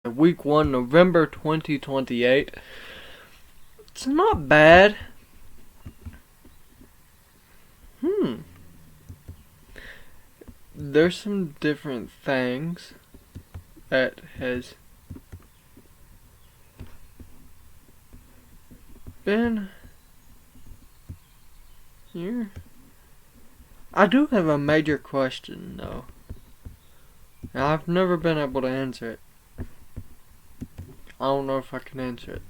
Week 1, November 2028. It's not bad. There's some different things that has been here. I do have a major question though. I've never been able to answer it. I don't know if I can answer it.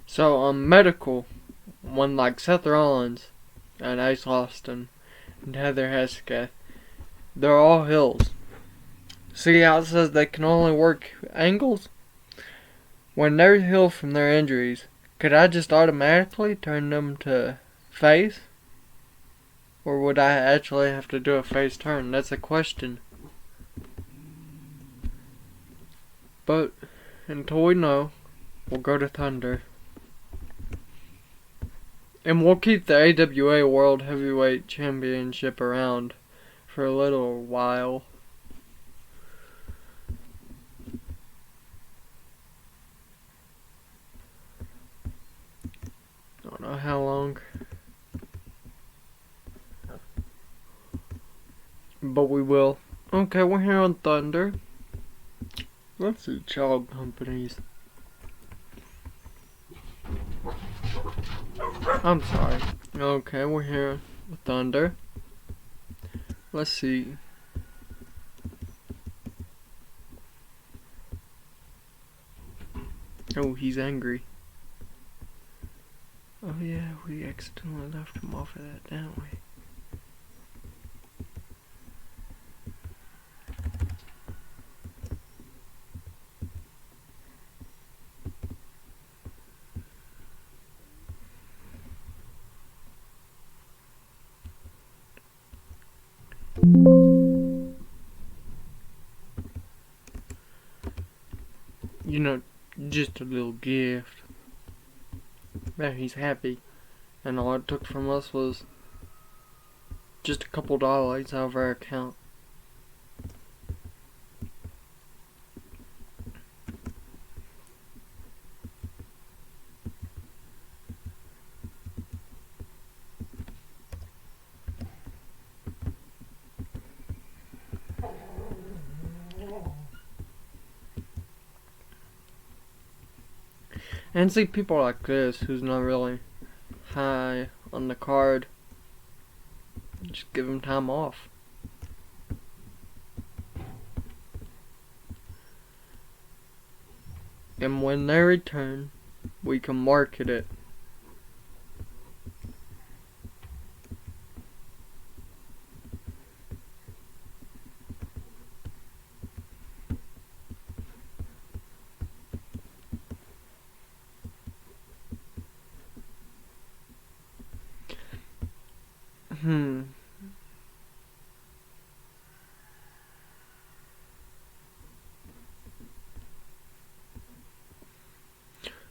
So on medical, one like Seth Rollins and Ace Austin and Heather Hesketh, they're all hills. See how it says they can only work angles? When they're healed from their injuries, could I just automatically turn them to face? Or would I actually have to do a face turn? That's a question. But until we know, we'll go to Thunder. And we'll keep the AWA World Heavyweight Championship around for a little while. I don't know how long. But we will. Okay, we're here on Thunder. Let's see child companies. I'm sorry. Okay, we're here with Thunder. Let's see. Oh, he's angry. Oh yeah, we accidentally left him off of that, didn't we? You know, just a little gift. Man, he's happy. And all it took from us was just a couple dollars out of our account. And see people like this who's not really high on the card, just give them time off. And when they return, we can market it.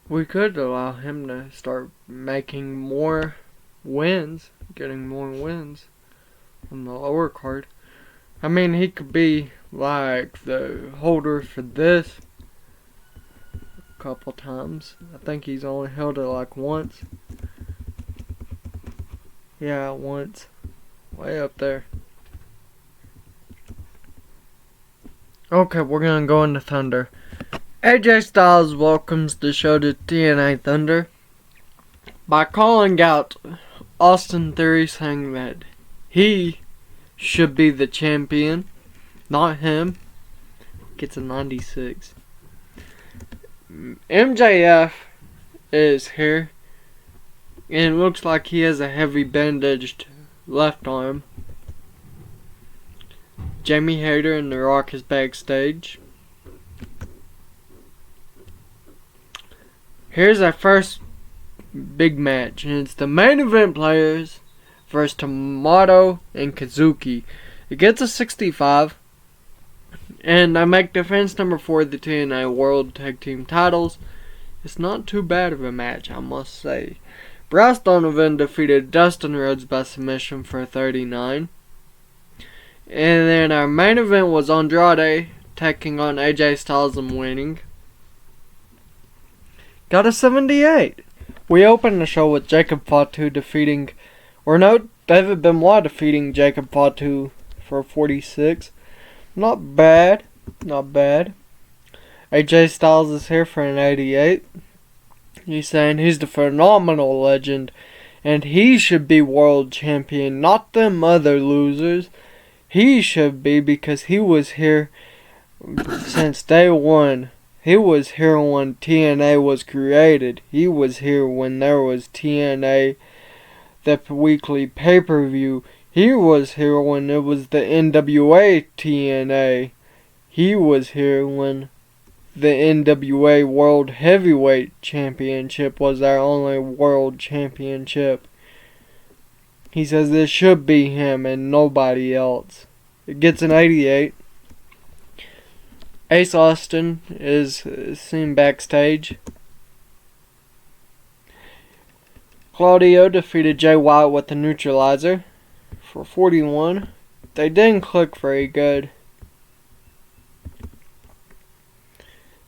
We could allow him to start making more wins, getting more wins on the lower card. I mean, he could be like the holder for this a couple times. I think he's only held it like once. Yeah, once. Way up there. Okay, we're gonna go into Thunder. AJ Styles welcomes the show to TNA Thunder by calling out Austin Theory, saying that he should be the champion, not him. Gets a 96. MJF is here, and it looks like he has a heavy bandaged left arm. Jamie Hayter and The Rock is backstage. Here's our first big match, and it's the main event players versus Tomato and Kazuki. It gets a 65, and I make defense number 4 of the TNA World Tag Team titles. It's not too bad of a match, I must say. Bryce Donovan defeated Dustin Rhodes by submission for 39. And then our main event was Andrade taking on AJ Styles and winning. Got a 78. We opened the show with Jacob Fatu David Benoit defeating Jacob Fatu for 46. Not bad. AJ Styles is here for an 88. He's saying he's the phenomenal legend and he should be world champion, not them other losers. He should be because he was here since day one. He was here when TNA was created. He was here when there was TNA, the weekly pay-per-view. He was here when it was the NWA TNA. He was here when the NWA World Heavyweight Championship was our only world championship. He says this should be him and nobody else. It gets an 88. Ace Austin is seen backstage. Claudio defeated Jay White with the neutralizer for 41. They didn't click very good.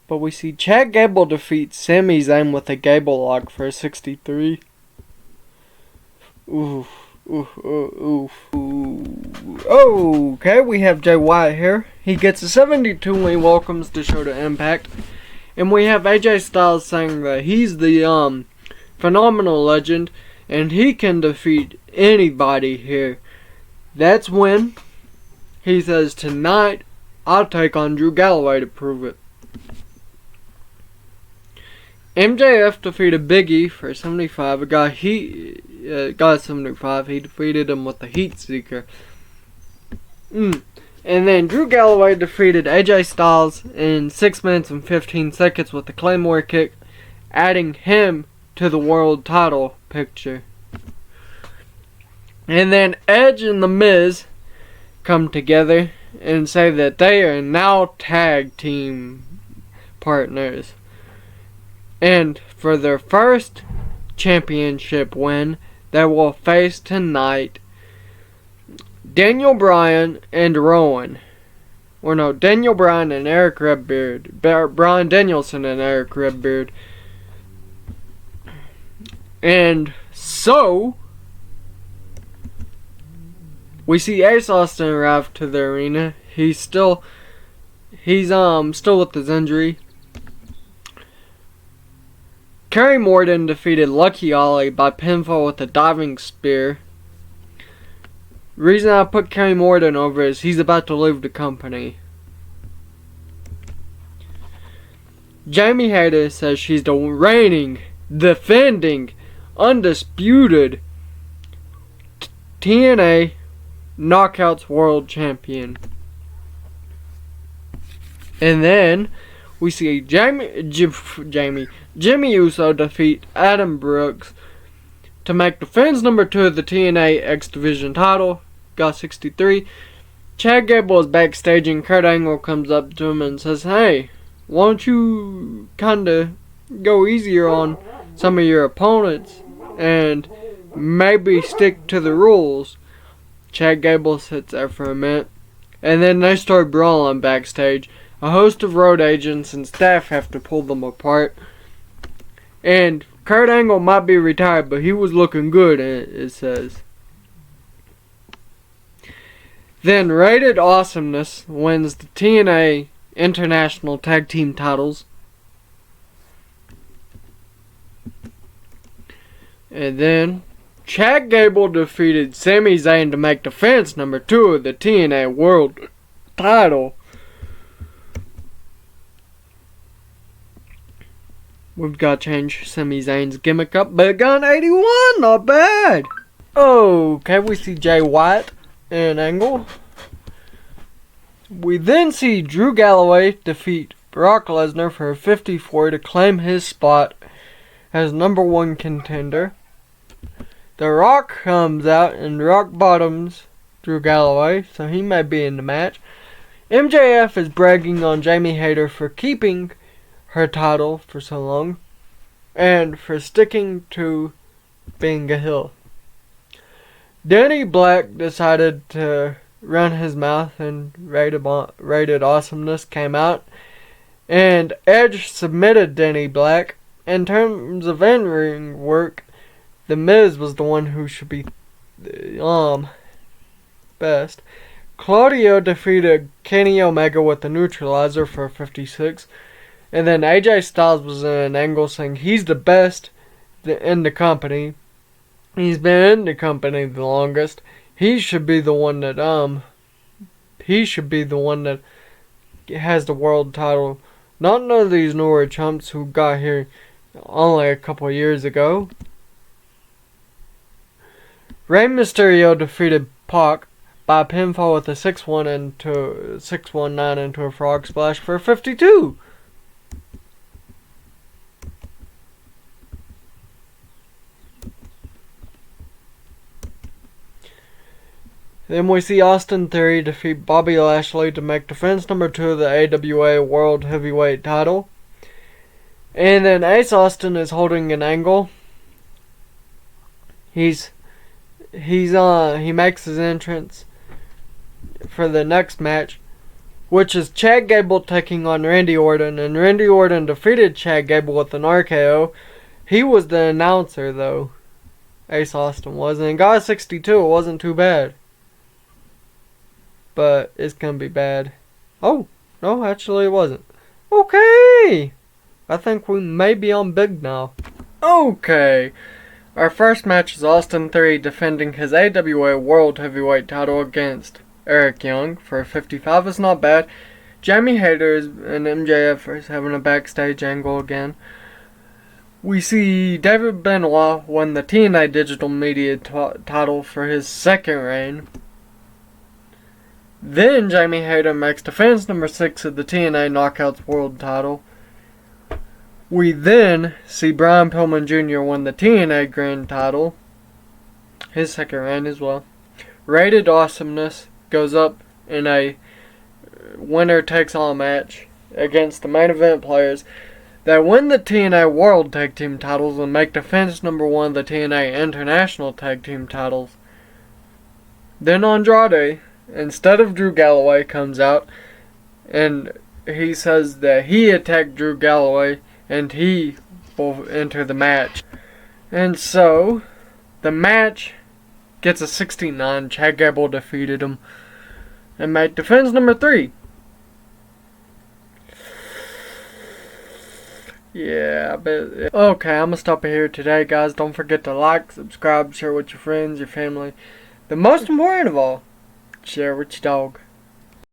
But we see Chad Gable defeat Sami Zayn with a Gable lock for a 63. Okay, we have Jay White here. He gets a 72 when he welcomes the show to Impact. And we have AJ Styles saying that he's the phenomenal legend and he can defeat anybody here. That's when he says, tonight I'll take on Drew Galloway to prove it. MJF defeated Big E for 75. Got 75. He defeated him with the Heat Seeker. And then Drew Galloway defeated AJ Styles in 6 minutes and 15 seconds with the Claymore kick, adding him to the world title picture. And then Edge and The Miz come together and say that they are now tag team partners. And for their first championship win, they will face tonight Daniel Bryan and Rowan. Or no, Daniel Bryan and Eric Redbeard. Bryan Danielson and Eric Redbeard. And so, we see Ace Austin arrive to the arena. He's still with his injury. Kerry Morton defeated Lucky Ollie by pinfall with a diving spear. Reason I put Kerry Morton over is he's about to leave the company. Jamie Hayter says she's the reigning, defending, undisputed TNA Knockouts World Champion. And then we see Jimmy Uso defeat Adam Brooks to make defense number 2 of the TNA X Division title. Got 63. Chad Gable is backstage and Kurt Angle comes up to him and says, hey, why don't you kinda go easier on some of your opponents and maybe stick to the rules. Chad Gable sits there for a minute and then they start brawling backstage. A host of road agents and staff have to pull them apart. And Kurt Angle might be retired, but he was looking good, it says. Then Rated Awesomeness wins the TNA International Tag Team titles. And then Chad Gable defeated Sami Zayn to make defense number 2 of the TNA World title. We've got to change Sami Zayn's gimmick up, but it got an 81, not bad. Okay, we see Jay White and Angle. We then see Drew Galloway defeat Brock Lesnar for a 54 to claim his spot as number 1 contender. The Rock comes out and rock bottoms Drew Galloway, so he may be in the match. MJF is bragging on Jamie Hayter for keeping her title for so long and for sticking to being a heel. Danny Black decided to run his mouth and rated awesomeness came out. And Edge submitted Danny Black. In terms of in-ring work, The Miz was the one who should be best. Claudio defeated Kenny Omega with the neutralizer for 56. And then AJ Styles was in an angle saying he's the best in the company. He's been in the company the longest. He should be the one that has the world title. Not none of these newer chumps who got here only a couple of years ago. Rey Mysterio defeated Pac by pinfall with a 619 into a frog splash for 52. Then we see Austin Theory defeat Bobby Lashley to make defense number 2 of the AWA World Heavyweight title. And then Ace Austin is holding an angle. He makes his entrance for the next match, which is Chad Gable taking on Randy Orton, and Randy Orton defeated Chad Gable with an RKO. He was the announcer though. Ace Austin was, and got a 62. It wasn't too bad. But it's gonna be bad. Oh, no, actually it wasn't. Okay! I think we may be on big now. Okay. Our first match is Austin Theory defending his AWA World Heavyweight title against Eric Young for 55. It's not bad. Jamie Hayter and MJF is having a backstage angle again. We see David Benoit win the TNA Digital Media title for his second reign. Then Jamie Hayter makes defense number 6 of the TNA Knockouts World title. We then see Brian Pillman Jr. win the TNA Grand title, his second reign as well. Rated Awesomeness goes up in a winner-takes-all match against the main event players that win the TNA World Tag Team titles and make defense number 1 of the TNA International Tag Team titles. Then Andrade, instead of Drew Galloway, comes out and he says that he attacked Drew Galloway and he will enter the match. And so, the match gets a 69. Chad Gable defeated him and made defense number 3. Yeah, I bet. Okay, I'm gonna stop it here today, guys. Don't forget to like, subscribe, share with your friends, your family. The most important of all, share with your dog.